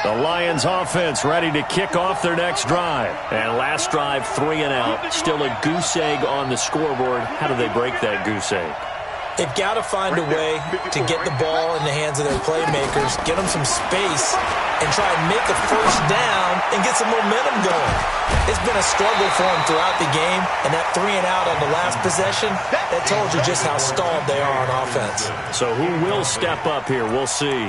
The Lions offense ready to kick off their next drive. And last drive, 3 and out. Still a goose egg on the scoreboard. How do they break that goose egg? They've got to find a way to get the ball in the hands of their playmakers, get them some space, and try and make a first down and get some momentum going. It's been a struggle for them throughout the game, and that 3 and out on the last possession, that told you just how stalled they are on offense. So who will step up here? We'll see.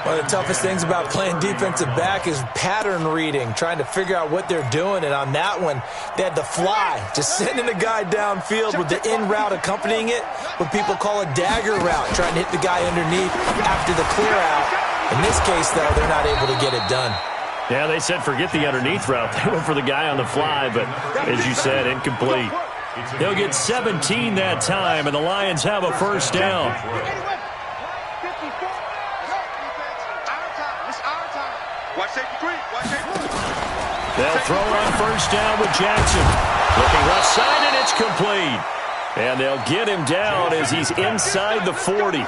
One of the toughest things about playing defensive back is pattern reading, trying to figure out what they're doing. And on that one, they had the fly, just sending a guy downfield with the in route accompanying it, what people call a dagger route, trying to hit the guy underneath after the clear out. In this case, though, they're not able to get it done. Yeah, they said forget the underneath route. They went for the guy on the fly, but as you said, incomplete. They'll get 17 that time, and the Lions have a first down. They'll throw on first down with Jackson. Looking left side, and it's complete. And they'll get him down as he's inside the 40.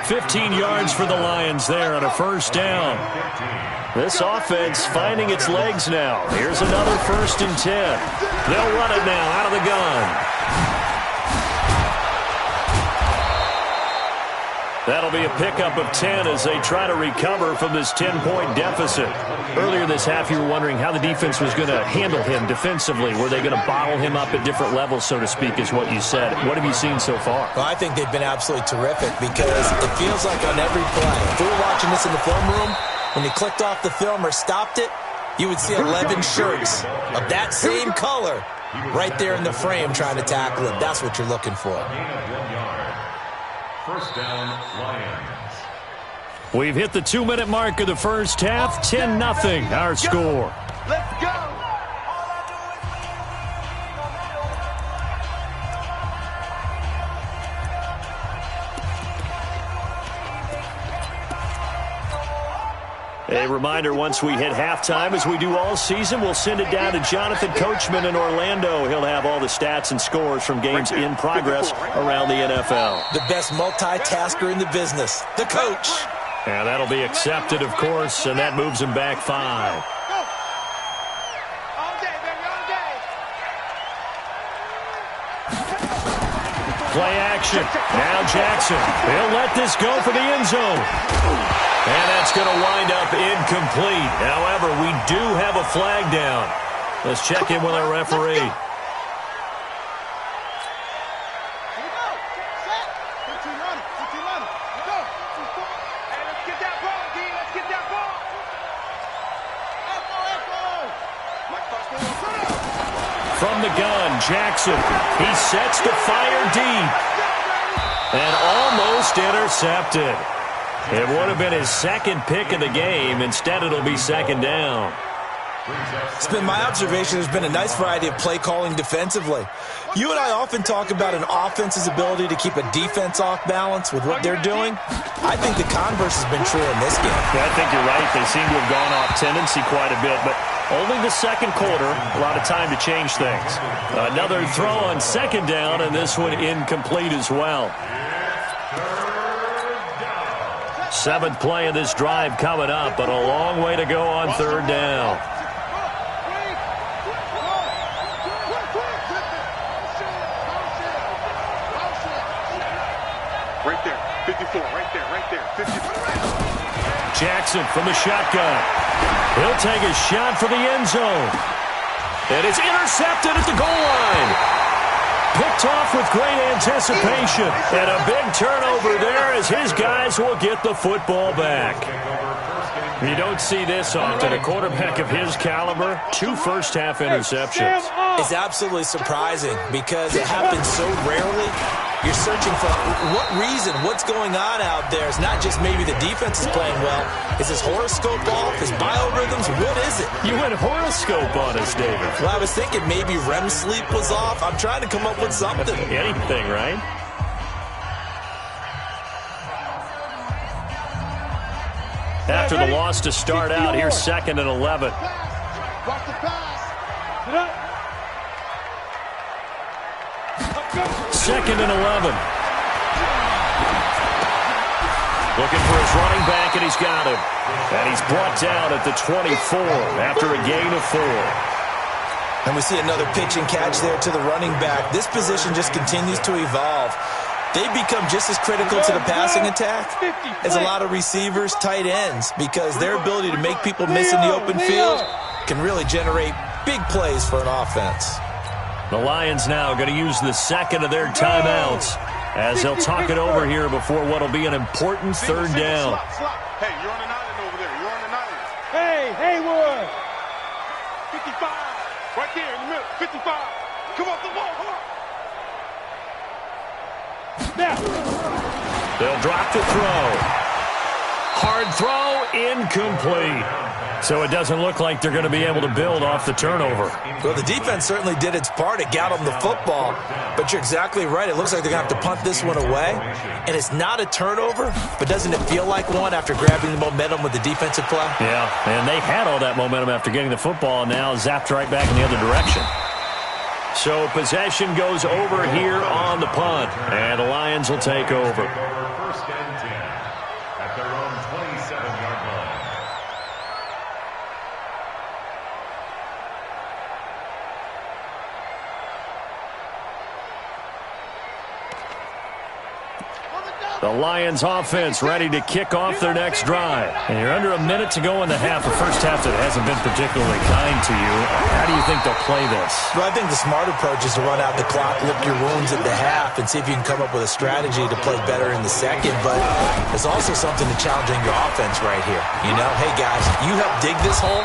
15 yards for the Lions there on a first down. This offense finding its legs now. Here's another 1st and 10. They'll run it now out of the gun. That'll be a pickup of 10 as they try to recover from this 10-point deficit. Earlier this half, you were wondering how the defense was going to handle him defensively. Were they going to bottle him up at different levels, so to speak, is what you said. What have you seen so far? Well, I think they've been absolutely terrific because it feels like on every play, if we were watching this in the film room, when they clicked off the film or stopped it, you would see 11 shirts of that same color right there in the frame trying to tackle him. That's what you're looking for. First down, Lions. We've hit the 2-minute mark of the first half. 10-0 our score. Let's go. A reminder, once we hit halftime, as we do all season, we'll send it down to Jonathan Coachman in Orlando. He'll have all the stats and scores from games in progress around the NFL. The best multitasker in the business, the coach. And that'll be accepted, of course, and that moves him back 5. Play action. Now Jackson. He'll let this go for the end zone. And that's going to wind up incomplete. However, we do have a flag down. Let's check in with our referee. From the gun, Jackson. He sets the fire deep. And almost intercepted. It would have been his second pick of the game. Instead, it'll be 2nd down. It's been my observation there's been a nice variety of play calling defensively. You and I often talk about an offense's ability to keep a defense off balance with what they're doing. I think the converse has been true in this game. Yeah, I think you're right. They seem to have gone off tendency quite a bit, but only the second quarter, a lot of time to change things. Another throw on 2nd down, and this one incomplete as well. 7th play of this drive coming up, but a long way to go on 3rd down. Right there, 54, right there, 54. Jackson from the shotgun. He'll take a shot for the end zone. And it's intercepted at the goal line. Picked off with great anticipation. And a big turnover there as his guys will get the football back. You don't see this often. A quarterback of his caliber, 2 first-half interceptions. It's absolutely surprising because it happens so rarely. You're searching for what reason, what's going on out there. It's not just maybe the defense is playing well. Is his horoscope off? His biorhythms? What is it? You went horoscope on us, David. Well, I was thinking maybe REM sleep was off. I'm trying to come up with something. Anything, right? After the loss to start out, here's 2nd and 11. Second and 11. Looking for his running back, and he's got him. And he's brought down at the 24 after a gain of 4. And we see another pitch and catch there to the running back. This position just continues to evolve. They become just as critical to the passing attack as a lot of receivers, tight ends, because their ability to make people miss in the open field can really generate big plays for an offense. The Lions now going to use the second of their timeouts as they'll talk it over here before what will be an important third down. Hey, you're on an island over there. You're on an island. Hey, Haywood. 55. Right there in the middle. 55. Come off the ball. Come on. Now. They'll drop the throw. Hard throw, incomplete. So it doesn't look like they're going to be able to build off the turnover. Well, the defense certainly did its part. It got them the football. But you're exactly right. It looks like they're going to have to punt this one away. And it's not a turnover, but doesn't it feel like one after grabbing the momentum with the defensive play? Yeah, and they had all that momentum after getting the football and now zapped right back in the other direction. So possession goes over here on the punt, and the Lions will take over. First and 10 at their own 27-yard line. The Lions offense ready to kick off their next drive. And you're under a minute to go in the half. The first half that hasn't been particularly kind to you. How do you think they'll play this? Well, I think the smart approach is to run out the clock, lick your wounds at the half, and see if you can come up with a strategy to play better in the second. But there's also something to challenging your offense right here. You know, hey, guys, you help dig this hole.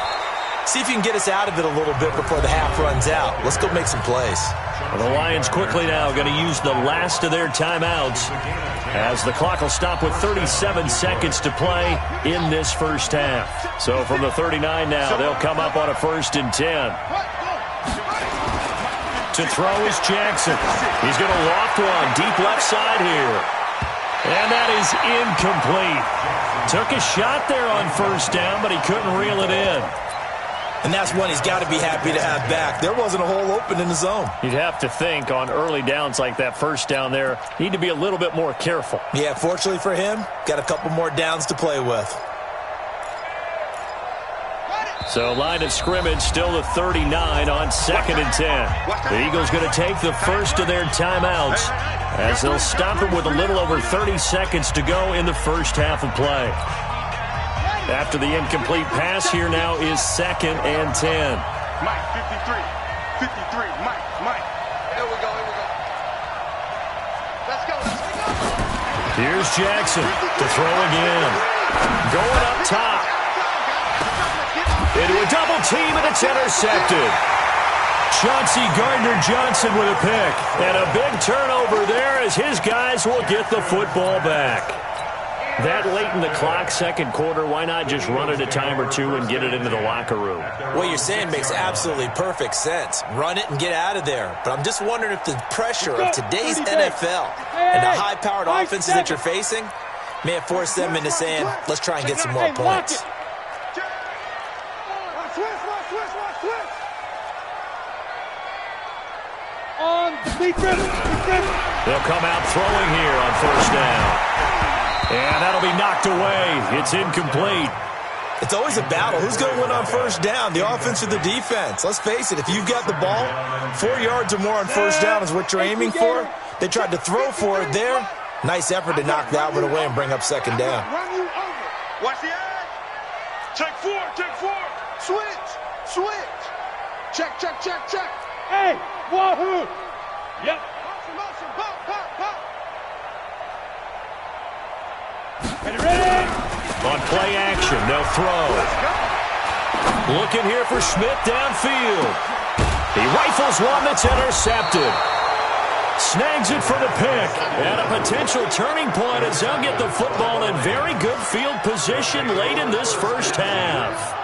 See if you can get us out of it a little bit before the half runs out. Let's go make some plays. Well, the Lions quickly now going to use the last of their timeouts as the clock will stop with 37 seconds to play in this first half. So from the 39 now, they'll come up on a 1st and 10. To throw is Jackson. He's going to loft one deep left side here. And that is incomplete. Took a shot there on 1st down, but he couldn't reel it in. And that's one he's got to be happy to have back. There wasn't a hole open in the zone. You'd have to think on early downs like that 1st down there, need to be a little bit more careful. Yeah, fortunately for him, got a couple more downs to play with. So line of scrimmage still the 39 on 2nd and 10. The Eagles going to take the first of their timeouts as they'll stop it with a little over 30 seconds to go in the first half of play. After the incomplete pass, here now is 2nd and 10. Mike, 53. 53. Mike. Here we go. Let's go. Here's Jackson to throw again. Going up top. Into a double team, and it's intercepted. Chauncey Gardner-Johnson with a pick. And a big turnover there as his guys will get the football back. That late in the clock, 2nd quarter, why not just run it a time or two and get it into the locker room? What you're saying makes absolutely perfect sense. Run it and get out of there. But I'm just wondering if the pressure of today's NFL and the high-powered offenses that you're facing may have forced them into saying, let's try and get some more points. They'll come out throwing here on 1st down. And that'll be knocked away. It's incomplete. It's always a battle. Who's going to win on 1st down, the offense or the defense? Let's face it, if you've got the ball, 4 yards or more on 1st down is what you're aiming for. They tried to throw for it there. Nice effort to knock that one away and bring up 2nd down. Run you over. Watch the edge. Check 4. Switch. Check. Hey, wahoo. Yep. Motion. Pop. Ready? On play action, they'll throw. Looking here for Smith downfield. He rifles one that's intercepted. Snags it for the pick. And a potential turning point as they'll get the football in very good field position late in this first half.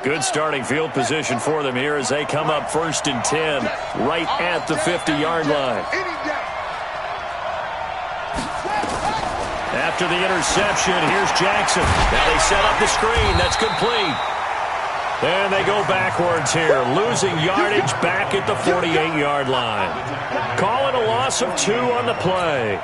Good starting field position for them here as they come up 1st and 10 right at the 50-yard line. After the interception, here's Jackson. Now they set up the screen. That's complete. And they go backwards here, losing yardage back at the 48-yard line. Call it a loss of 2 on the play.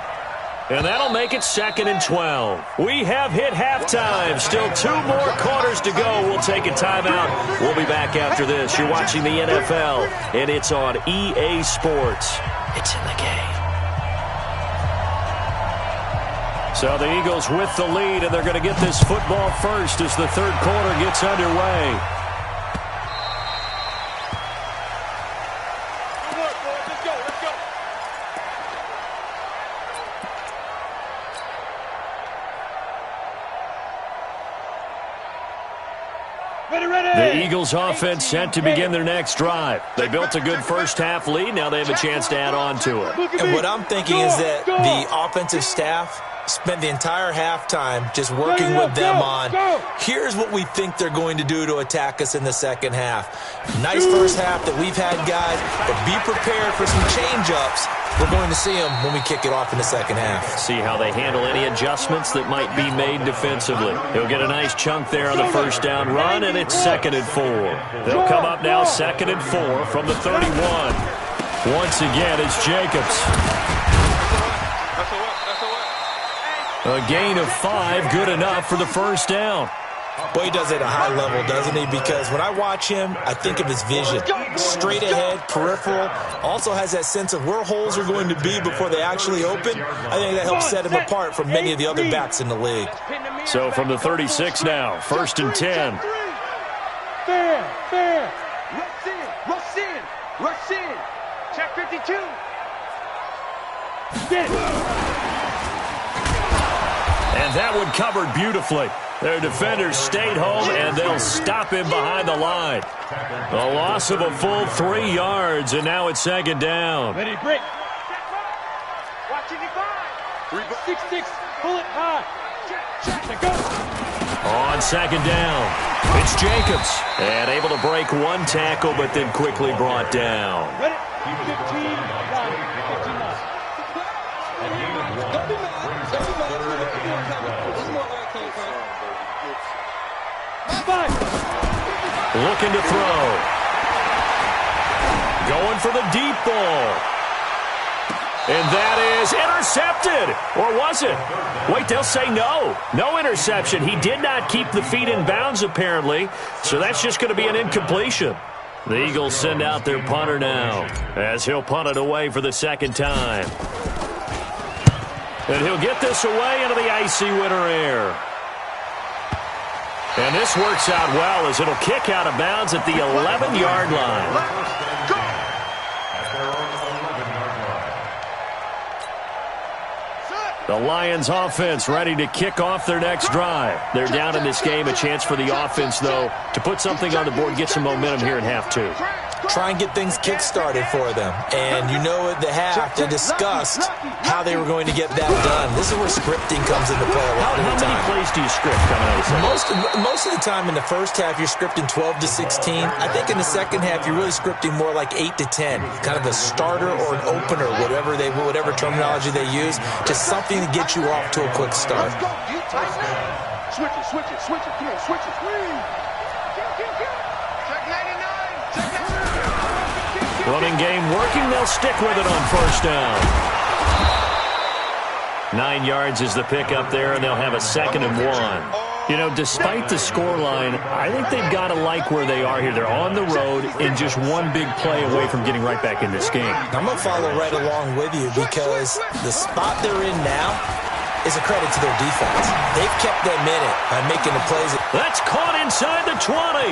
And that'll make it 2nd and 12. We have hit halftime. Still 2 more quarters to go. We'll take a timeout. We'll be back after this. You're watching the NFL, and it's on EA Sports. It's in the game. So the Eagles with the lead, and they're going to get this football first as the third quarter gets underway. The Eagles offense set to begin their next drive. They built a good first-half lead. Now they have a chance to add on to it. And what I'm thinking is that the offensive staff spent the entire halftime just working with them on, here's what we think they're going to do to attack us in the second half. Nice first half that we've had, guys, but be prepared for some change-ups. We're going to see them when we kick it off in the second half. See how they handle any adjustments that might be made defensively. He'll get a nice chunk there on the first down run, and it's 2nd and 4. They'll come up now 2nd and 4 from the 31. Once again, it's Jacobs. A gain of 5, good enough for the first down. Boy, he does it at a high level, doesn't he? Because when I watch him, I think of his vision. Straight ahead, peripheral. Also has that sense of where holes are going to be before they actually open. I think that helps set him apart from many of the other backs in the league. So from the 36 now, 1st and 10. Fair. Rush in. Check 52. Get it. And that one covered beautifully. Their defenders stayed home, and they'll stop him behind the line. A loss of a full 3 yards, and now it's 2nd down. Ready, break. Watching it by. 6-6. Pull it high. Check. Go. On 2nd down, it's Jacobs. And able to break 1 tackle, but then quickly brought down. Ready? 15-9. Looking to throw. Going for the deep ball. And that is intercepted. Or was it? Wait, they'll say no. No interception. He did not keep the feet in bounds, apparently. So that's just going to be an incompletion. The Eagles send out their punter now, as he'll punt it away for the 2nd time. And he'll get this away into the icy winter air. And this works out well as it'll kick out of bounds at the 11-yard line. The Lions offense ready to kick off their next drive. They're down in this game. A chance for the offense, though, to put something on the board, get some momentum here in half 2. Try and get things kick-started for them. And you know at the half, they discussed how they were going to get that done. This is where scripting comes into play a lot of the time. How many plays do you script coming out of the Most of the time in the first half, you're scripting 12 to 16. I think in the second half, you're really scripting more like 8 to 10. Kind of a starter or an opener, whatever terminology they use, just something to get you off to a quick start. Switch it. Come on, switch it. Check 99. Running game working. They'll stick with it on first down. 9 yards is the pickup there, and they'll have a 2nd and 1. You know, despite the scoreline, I think they've got to like where they are here. They're on the road and just one big play away from getting right back in this game. I'm going to follow right along with you because the spot they're in now is a credit to their defense. They've kept them in it by making the plays. That's caught inside the 20.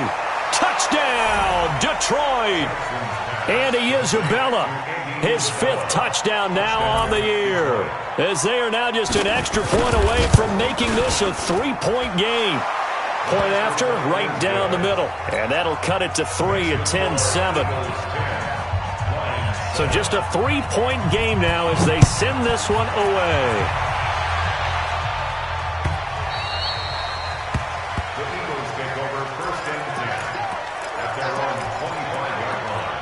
Touchdown, Detroit. Andy Isabella, his 5th touchdown now on the year, as they are now just an extra point away from making this a 3-point game. Point after, right down the middle. And that'll cut it to 3 at 10-7. So just a 3-point game now as they send this one away. The Eagles take over 1st and 10 at their own 25-yard line.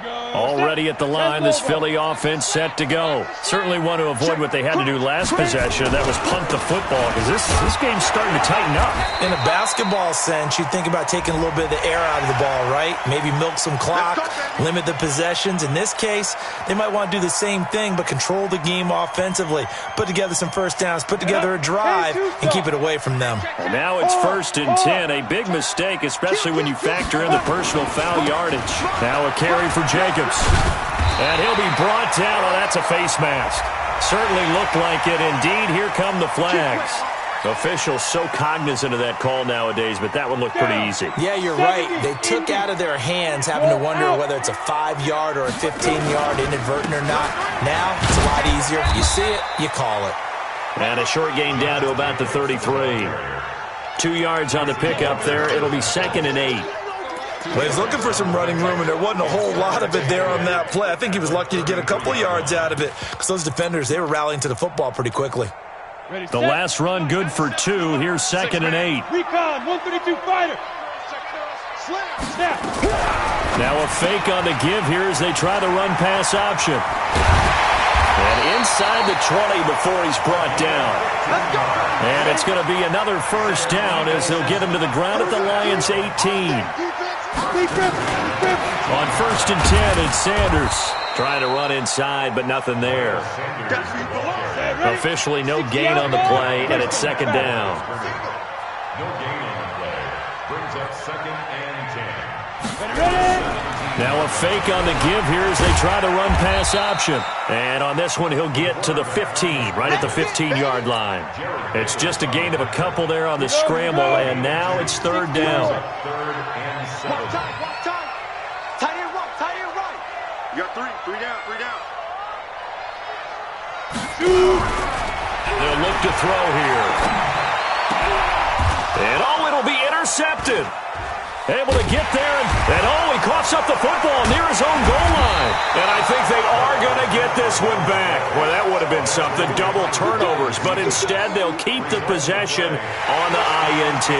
Already at the line, this Philly offense set to go. Certainly want to avoid what they had to do last possession, and that was punt the football, because this game's starting to tighten up. In a basketball sense, you think about taking a little bit of the air out of the ball, right? Maybe milk some clock, limit the possessions. In this case, they might want to do the same thing, but control the game offensively. Put together some first downs, put together a drive, and keep it away from them. And now it's 1st and 10. A big mistake, especially when you factor in the personal foul yardage. Now a carry for Jacobs. And he'll be brought down. Oh, that's a face mask. Certainly looked like it. Indeed, here come the flags. Officials so cognizant of that call nowadays, but that one looked pretty easy. Yeah, you're right. They took out of their hands having to wonder whether it's a 5-yard or a 15-yard inadvertent or not. Now, it's a lot easier. If you see it, you call it. And a short gain down to about the 33. 2 yards on the pickup there. It'll be 2nd and 8. Well, he's looking for some running room, and there wasn't a whole lot of it there on that play. I think he was lucky to get a couple yards out of it because those defenders, they were rallying to the football pretty quickly. The last run good for 2. Here's 2nd and 8. Recon, 132 fighter. Snap. Now a fake on the give here as they try the run-pass option. And inside the 20 before he's brought down. And it's going to be another first down as they'll get him to the ground at the Lions' 18. On 1st and 10, it's Sanders trying to run inside, but nothing there. Officially no gain on the play, and it's 2nd down. No gain on the play. Brings up 2nd and 10. Now a fake on the give here as they try the run-pass option. And on this one, he'll get to the 15, right at the 15-yard line. It's just a gain of a couple there on the scramble, and now it's 3rd down. 3rd and 7. Tight end right. You got 3 down. They'll look to throw here. And it'll be intercepted. Able to get there, and he coughs up the football near his own goal line. And I think they are going to get this one back. Well, that would have been something, double turnovers. But instead, they'll keep the possession on the INT.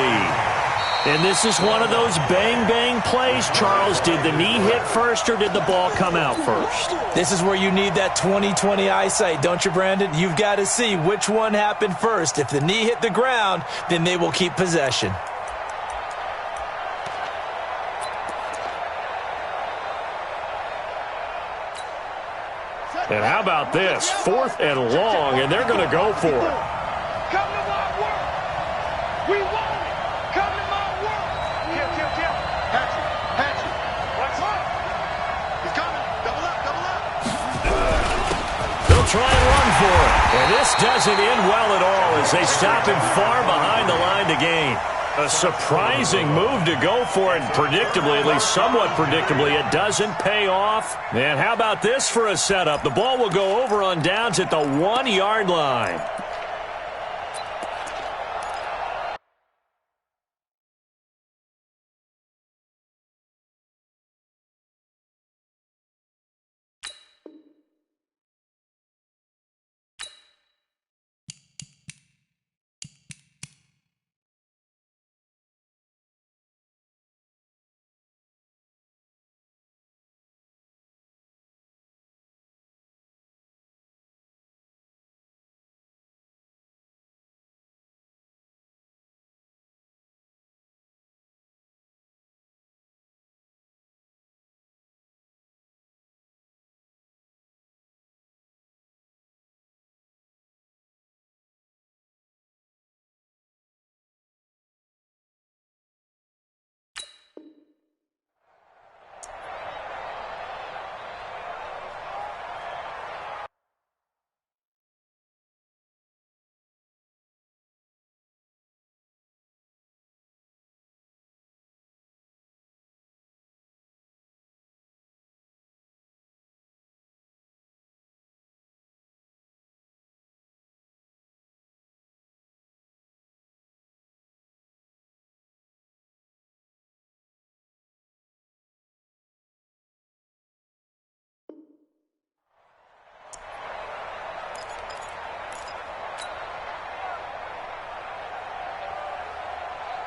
And this is one of those bang-bang plays, Charles. Did the knee hit first, or did the ball come out first? This is where you need that 20/20 eyesight, don't you, Brandon? You've got to see which one happened first. If the knee hit the ground, then they will keep possession. And how about this? 4th and long, and they're going to go for it. Come to my work. We want it. Come to my work. Kill. Hatchet. Watch out. He's coming. Double up. They'll try and run for it. And this doesn't end well at all as they stop him far behind the line to gain. A surprising move to go for it, and predictably, at least somewhat predictably, it doesn't pay off. And how about this for a setup? The ball will go over on downs at the 1-yard line.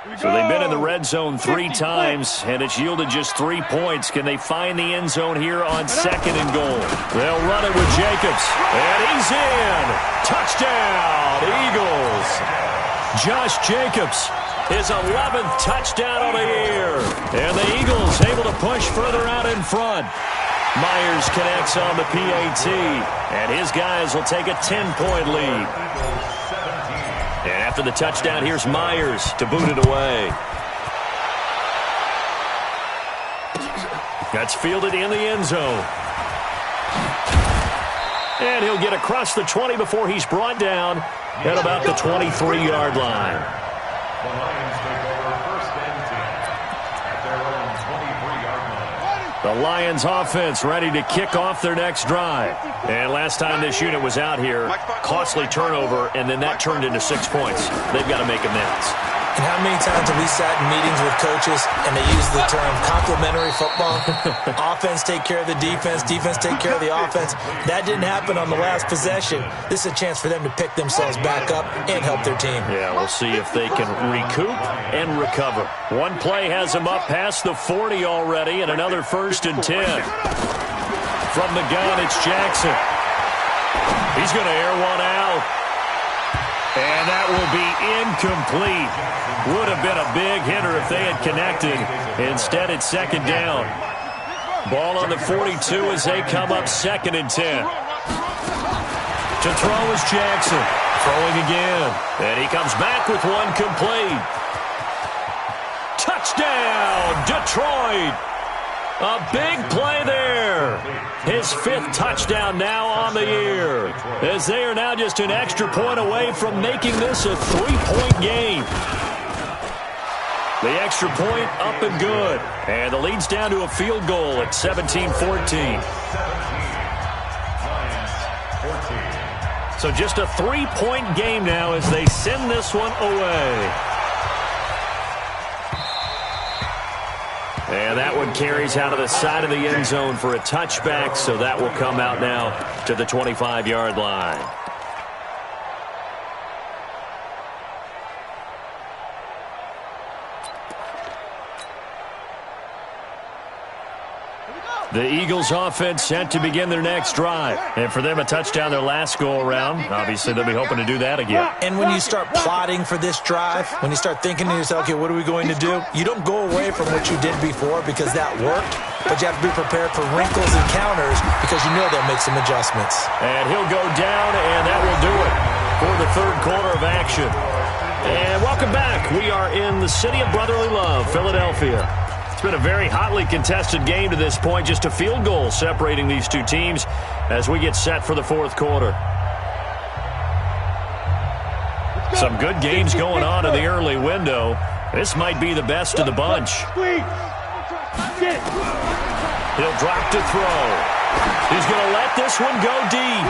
So they've been in the red zone 3 times, and it's yielded just 3 points. Can they find the end zone here on 2nd and goal? They'll run it with Jacobs, and he's in. Touchdown, Eagles. Josh Jacobs, his 11th touchdown of the year. And the Eagles able to push further out in front. Myers connects on the PAT, and his guys will take a 10-point lead. And after the touchdown, here's Myers to boot it away. That's fielded in the end zone. And he'll get across the 20 before he's brought down at about the 23-yard line. The Lions take over 1st and 10 at their own 23-yard line. The Lions offense ready to kick off their next drive. And last time this unit was out here, costly turnover, and then that turned into 6 points. They've got to make amends. And how many times have we sat in meetings with coaches and they use the term complementary football? Offense take care of the defense, defense take care of the offense. That didn't happen on the last possession. This is a chance for them to pick themselves back up and help their team. Yeah, we'll see if they can recoup and recover. One play has them up past the 40 already, and another 1st and 10. From the gun, it's Jackson. He's going to air one out. And that will be incomplete. Would have been a big hitter if they had connected. Instead, it's 2nd down. Ball on the 42 as they come up 2nd and 10. To throw is Jackson. Throwing again. And he comes back with one complete. Touchdown, Detroit. A big play there. His 5th touchdown now on the year, as they are now just an extra point away from making this a 3-point game. The extra point up and good. And the lead's down to a field goal at 17-14. So just a 3-point game now as they send this one away. And that one carries out of the side of the end zone for a touchback, so that will come out now to the 25-yard line. The Eagles offense set to begin their next drive. And for them, a touchdown their last go-around. Obviously, they'll be hoping to do that again. And when you start plotting for this drive, when you start thinking to yourself, okay, what are we going to do? You don't go away from what you did before because that worked, but you have to be prepared for wrinkles and counters because you know they'll make some adjustments. And he'll go down, and that will do it for the 3rd quarter of action. And welcome back. We are in the city of brotherly love, Philadelphia. It's been a very hotly contested game to this point. Just a field goal separating these two teams as we get set for the 4th quarter. Some good games going on in the early window. This might be the best of the bunch. He'll drop to throw. He's going to let this one go deep.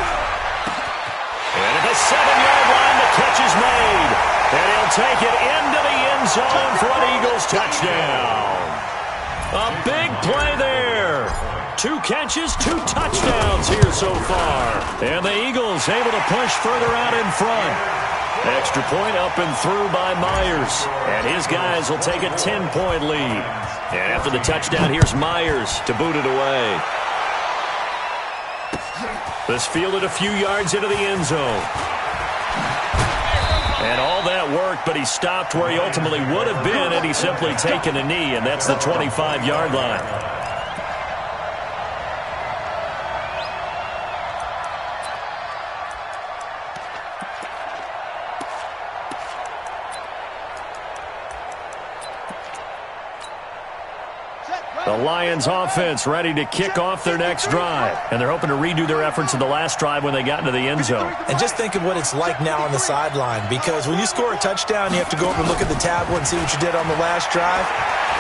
And at the 7-yard line, the catch is made. And he'll take it into the end zone for an Eagles touchdown. A big play there. 2 catches, 2 touchdowns here so far. And the Eagles able to push further out in front. Extra point up and through by Myers. And his guys will take a 10-point lead. And after the touchdown, here's Myers to boot it away. This fielded a few yards into the end zone. And all that worked, but he stopped where he ultimately would have been had he simply taken a knee, and that's the 25-yard line. The Lions offense ready to kick off their next drive. And they're hoping to redo their efforts in the last drive when they got into the end zone. And just think of what it's like now on the sideline, because when you score a touchdown, you have to go over and look at the tablet and see what you did on the last drive.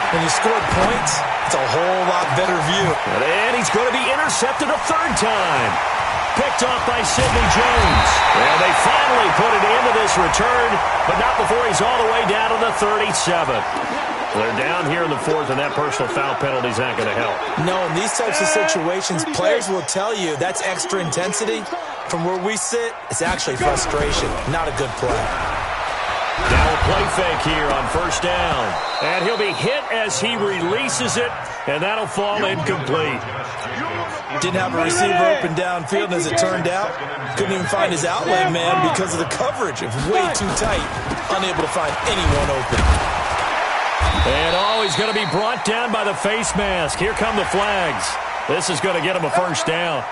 When you scored points, it's a whole lot better view. And he's going to be intercepted a 3rd time. Picked off by Sidney Jones. And they finally put an end to this return, but not before he's all the way down to the 37. They're down here in the 4th, and that personal foul penalty is not going to help. No, in these types of situations, players will tell you that's extra intensity. From where we sit, it's actually frustration, not a good play. Now a play fake here on first down. And he'll be hit as he releases it, and that'll fall incomplete. Didn't have a receiver open downfield, and as it turned out, couldn't even find his outlet man because of the coverage. It was way too tight, unable to find anyone open. And he's going to be brought down by the face mask. Here come the flags. This is going to get him a first down.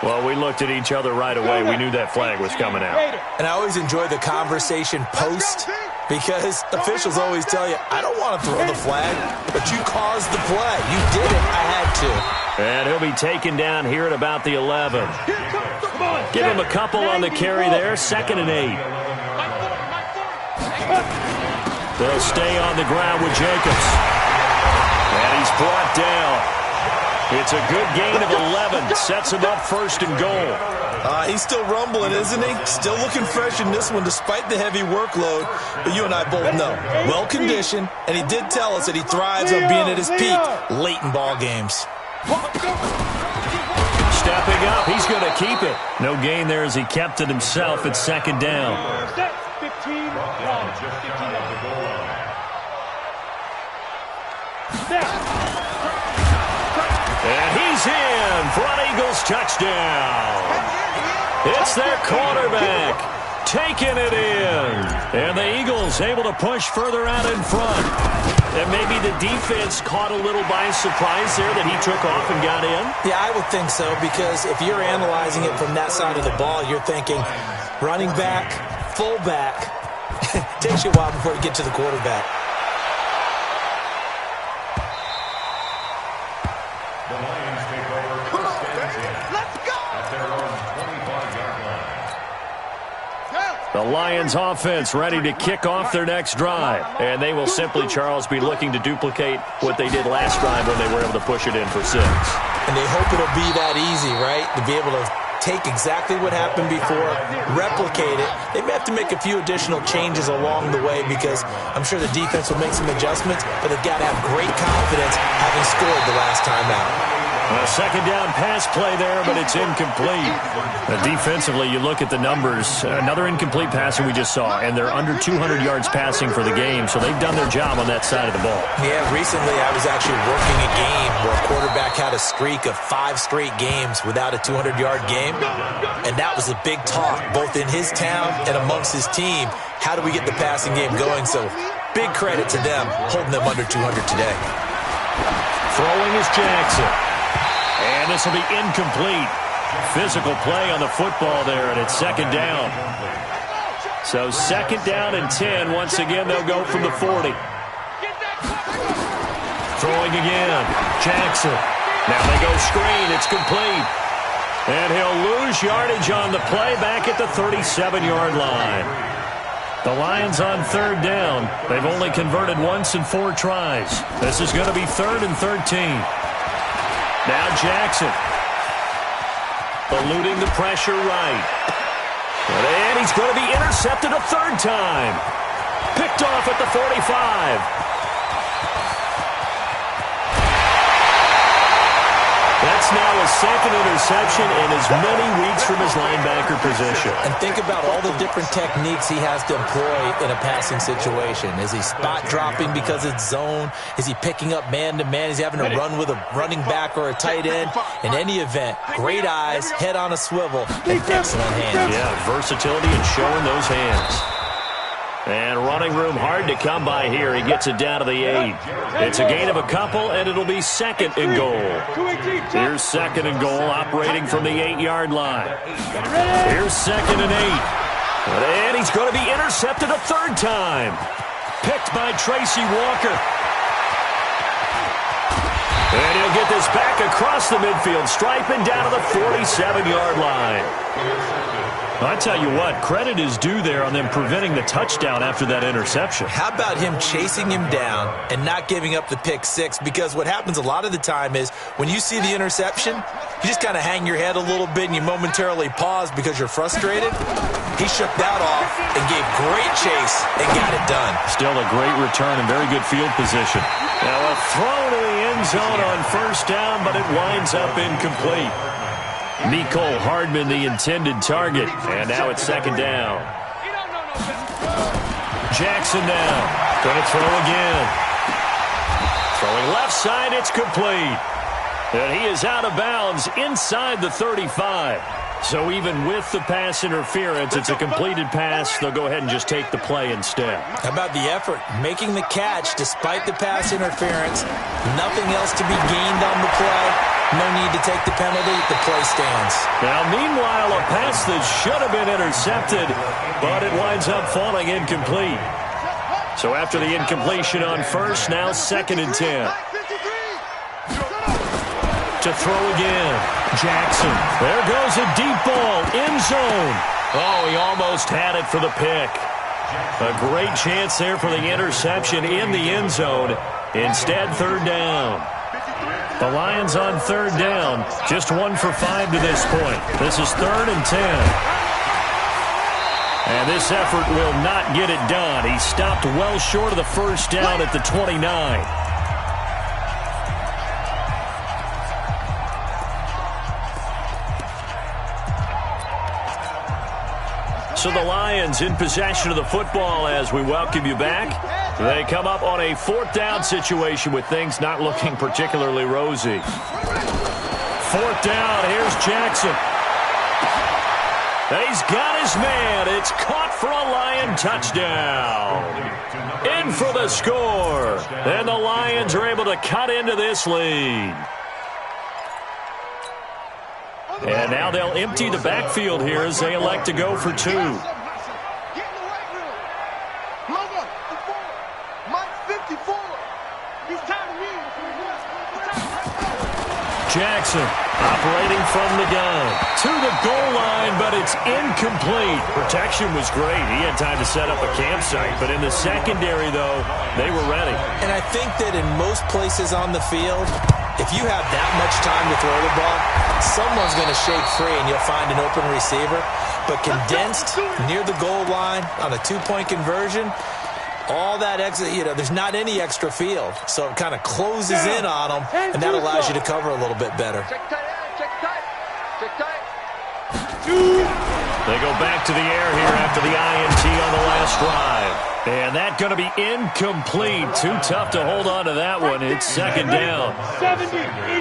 Well, we looked at each other right away. We knew that flag was coming out. And I always enjoy the conversation post because officials always tell you, I don't want to throw the flag, but you caused the play. You did it. I had to. And he'll be taken down here at about the 11. Give him a couple on the carry there. 2nd and 8. They'll stay on the ground with Jacobs. And he's brought down. It's a good gain of 11. Sets him up 1st and goal. He's still rumbling, isn't he? Still looking fresh in this one despite the heavy workload. But you and I both know, well-conditioned, and he did tell us that he thrives on being at his peak late in ball games. Stepping up, he's going to keep it. No gain there as he kept it himself at 2nd down. 15. And he's in for an Eagles touchdown. It's their quarterback taking it in. And the Eagles able to push further out in front. And maybe the defense caught a little by surprise there that he took off and got in. Yeah, I would think so, because if you're analyzing it from that side of the ball, you're thinking running back, fullback. Takes you a while before you get to the quarterback. The Lions take over first and 10. Let's go! At their own 25-yard line. The Lions offense ready to kick off their next drive. And they will simply, Charles, be looking to duplicate what they did last drive when they were able to push it in for 6. And they hope it'll be that easy, right? To be able to take exactly what happened before, replicate it. They may have to make a few additional changes along the way because I'm sure the defense will make some adjustments, but they've got to have great confidence having scored the last time out. A 2nd down pass play there, but it's incomplete. Defensively, you look at the numbers. Another incomplete passing we just saw, and they're under 200 yards passing for the game, so they've done their job on that side of the ball. Yeah, recently I was actually working a game where a quarterback had a streak of 5 straight games without a 200-yard game, and that was a big talk, both in his town and amongst his team. How do we get the passing game going? So big credit to them, holding them under 200 today. Throwing is Jackson. And this will be incomplete. Physical play on the football there, and it's 2nd down. So 2nd down and 10. Once again, they'll go from the 40. Throwing again. Jackson. Now they go screen. It's complete. And he'll lose yardage on the play back at the 37-yard line. The Lions on 3rd down. They've only converted once in 4 tries. This is going to be 3rd and 13. Now Jackson, eluding the pressure right. And he's going to be intercepted a 3rd time. Picked off at the 45. That's now a 2nd interception in as many weeks from his linebacker position. And think about all the different techniques he has to employ in a passing situation. Is he spot dropping because it's zone? Is he picking up man-to-man? Is he having to run with a running back or a tight end? In any event, great eyes, head on a swivel, and excellent hands. Yeah, versatility and showing those hands. And running room hard to come by here. He gets it down to the 8. It's a gain of a couple, and it'll be 2nd and goal. Here's 2nd and goal, operating from the 8-yard line. Here's 2nd and 8. And he's going to be intercepted a 3rd time. Picked by Tracy Walker. And he'll get this back across the midfield stripe and down to the 47-yard line. I tell you what, credit is due there on them preventing the touchdown after that interception. How about him chasing him down and not giving up the pick 6? Because what happens a lot of the time is when you see the interception, you just kind of hang your head a little bit and you momentarily pause because you're frustrated. He shook that off and gave great chase and got it done. Still a great return and very good field position. Now a throw to the end zone on 1st down, but it winds up incomplete. Nicole Hardman, the intended target, and now it's 2nd down. Jackson now. Going to throw again. Throwing left side, it's complete. And he is out of bounds inside the 35. So even with the pass interference, it's a completed pass. They'll go ahead and just take the play instead. How about the effort? Making the catch despite the pass interference. Nothing else to be gained on the play. No need to take the penalty. The play stands. Now, meanwhile, a pass that should have been intercepted, but it winds up falling incomplete. So after the incompletion on first, now 2nd and 10. To throw again. Jackson. There goes a deep ball. End zone. Oh, he almost had it for the pick. A great chance there for the interception in the end zone. Instead, 3rd down. The Lions on 3rd down. Just 1 for 5 to this point. This is 3rd and 10. And this effort will not get it done. He stopped well short of the 1st down at the 29. So the Lions in possession of the football as we welcome you back. They come up on a 4th down situation with things not looking particularly rosy. 4th down, here's Jackson. He's got his man. It's caught for a Lion touchdown. In for the score. And the Lions are able to cut into this lead. And now they'll empty the backfield here as they elect to go for 2. Jackson operating from the gun to the goal line, but it's incomplete. Protection was great. He had time to set up a campsite, but in the secondary, though, they were ready. And I think that in most places on the field, if you have that much time to throw the ball, someone's going to shake free and you'll find an open receiver. But condensed near the goal line on a 2-point conversion, all that extra, there's not any extra field. So it kind of closes in on them, and that allows you to cover a little bit better. They go back to the air here after the INT on the last drive. And that's going to be incomplete. Too tough to hold on to that one. It's 2nd down.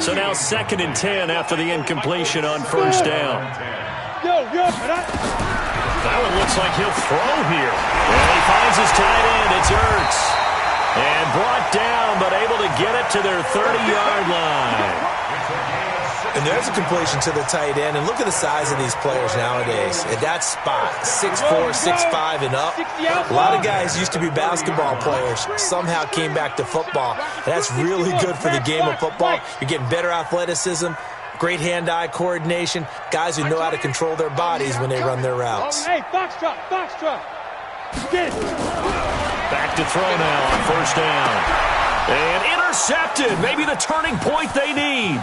So now 2nd and 10 after the incompletion on 1st down. That one looks like he'll throw here. And he finds his tight end. It's Ertz. And brought down, but able to get it to their 30-yard line. And there's a completion to the tight end. And look at the size of these players nowadays. At that spot, 6'4", 6'5", and up. A lot of guys used to be basketball players. Somehow came back to football. And that's really good for the game of football. You're getting better athleticism, great hand-eye coordination, guys who know how to control their bodies when they run their routes. Hey, Foxtrot. Back to throw now on 1st down. And intercepted. Maybe the turning point they need.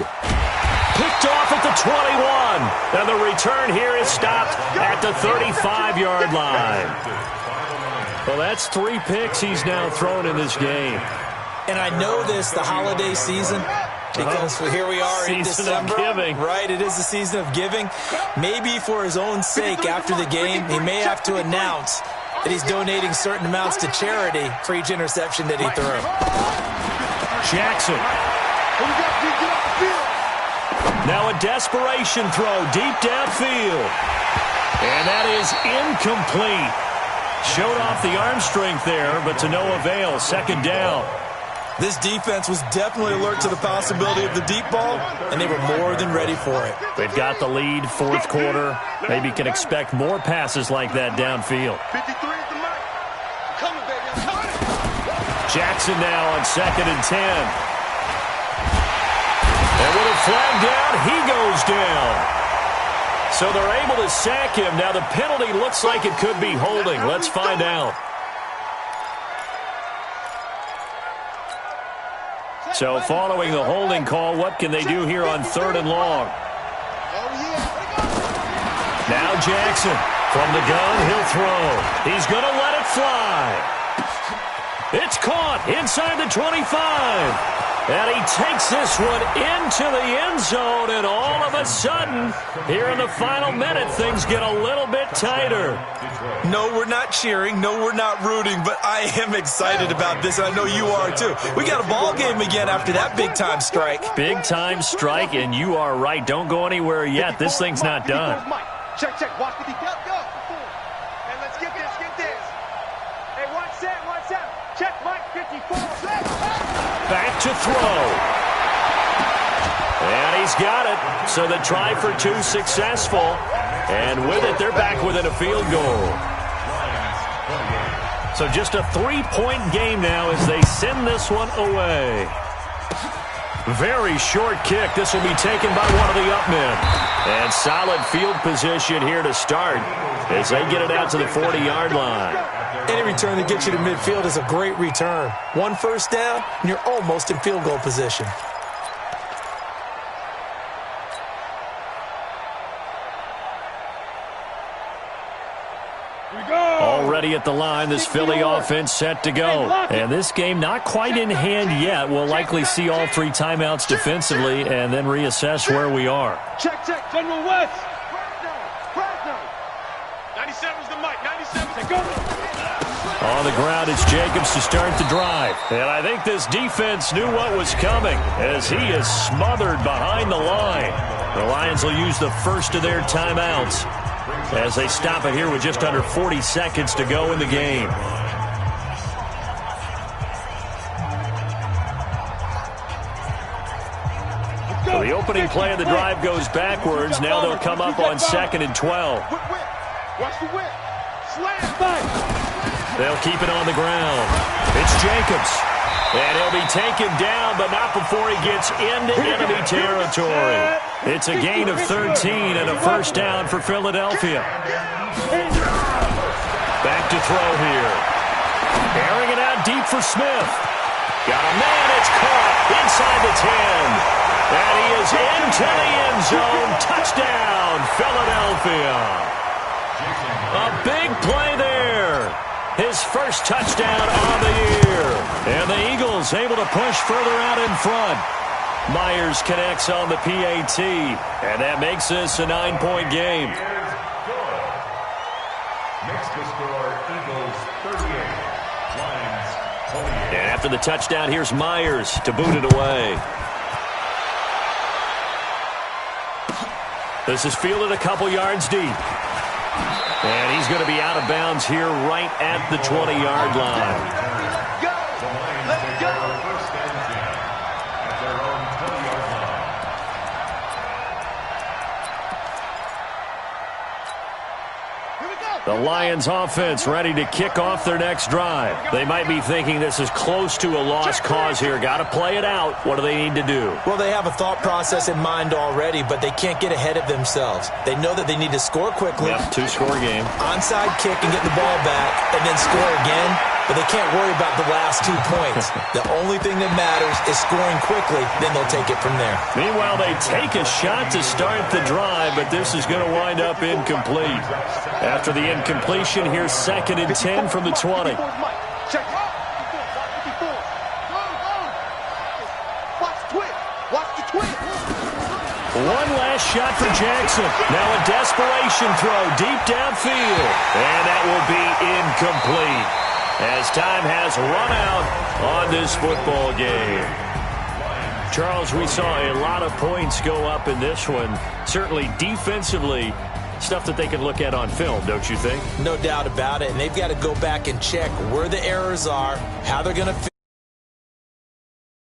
Picked off at the 21. And the return here is stopped at the 35-yard line. Well, that's 3 picks he's now thrown in this game. And I know this, the holiday season, because here we are in December. Season of giving. Right, it is the season of giving. Maybe for his own sake after the game, he may have to announce that he's donating certain amounts to charity for each interception that he threw. Jackson. Now a desperation throw deep downfield. And that is incomplete. Showed off the arm strength there, but to no avail. 2nd down. This defense was definitely alert to the possibility of the deep ball, and they were more than ready for it. They've got the lead, 4th quarter. Maybe can expect more passes like that downfield. Jackson now on 2nd and 10. And with a flag down, he goes down. So they're able to sack him. Now the penalty looks like it could be holding. Let's find out. So following the holding call, what can they do here on 3rd and long? Now Jackson from the gun, he'll throw. He's going to let it fly. It's caught inside the 25. And he takes this one into the end zone, and all of a sudden, here in the final minute, things get a little bit tighter. No, we're not cheering. No, we're not rooting, but I am excited about this, and I know you are too. We got a ball game again after that big-time strike. Big-time strike, and you are right. Don't go anywhere yet. This thing's not done. Check. Watch the defense. Go. And let's get this. Hey, watch that. Check Mike 54. Back to throw. And he's got it. So the try for two successful. And with it, they're back within a field goal. So just a 3-point game now as they send this one away. Very short kick. This will be taken by one of the up men. And solid field position here to start as they get it out to the 40-yard line. Any return that gets you to midfield is a great return. One first down, and you're almost in field goal position. Already at the line, this Philly offense set to go. And this game not quite in hand yet. We'll likely see all three timeouts defensively and then reassess where we are. Check. General West. Fresno. 97's the mic. 97's go. On the ground, it's Jacobs to start the drive. And I think this defense knew what was coming as he is smothered behind the line. The Lions will use the first of their timeouts as they stop it here with just under 40 seconds to go in the game. So the opening play of the drive goes backwards. Now they'll come up on 2nd and 12. Watch the whip. Slam. They'll keep it on the ground. It's Jacobs. And he'll be taken down, but not before he gets into enemy territory. It's a gain of 13 and a first down for Philadelphia. Back to throw here. Airing it out deep for Smith. Got a man. It's caught inside the 10. And he is into the end zone. Touchdown, Philadelphia. A big play there. His first touchdown on the year. And the Eagles able to push further out in front. Myers connects on the PAT. And that makes this a 9-point game. Next to score, Eagles 38, Lions 28. And after the touchdown, here's Myers to boot it away. This is fielded a couple yards deep. And he's going to be out of bounds here right at the 20-yard line. Go! Let's go! First and 10 at their own 20-yard line. Here we go! The Lions offense ready to kick off their next drive. They might be thinking this is close to a lost cause here. Got to play it out. What do they need to do? Well, they have a thought process in mind already, but they can't get ahead of themselves. They know that they need to score quickly. Yep, two-score game. Onside kick and get the ball back, and then score again. But they can't worry about the last 2 points. The only thing that matters is scoring quickly, then they'll take it from there. Meanwhile, they take a shot to start the drive, but this is going to wind up incomplete. After the incompletion, here's 2nd and 10 from the 20. Check. Watch the twist. One last shot for Jackson. Now a desperation throw deep downfield. And that will be incomplete as time has run out on this football game. Charles, we saw a lot of points go up in this one. Certainly defensively, stuff that they can look at on film, don't you think? No doubt about it. And they've got to go back and check where the errors are, how they're going to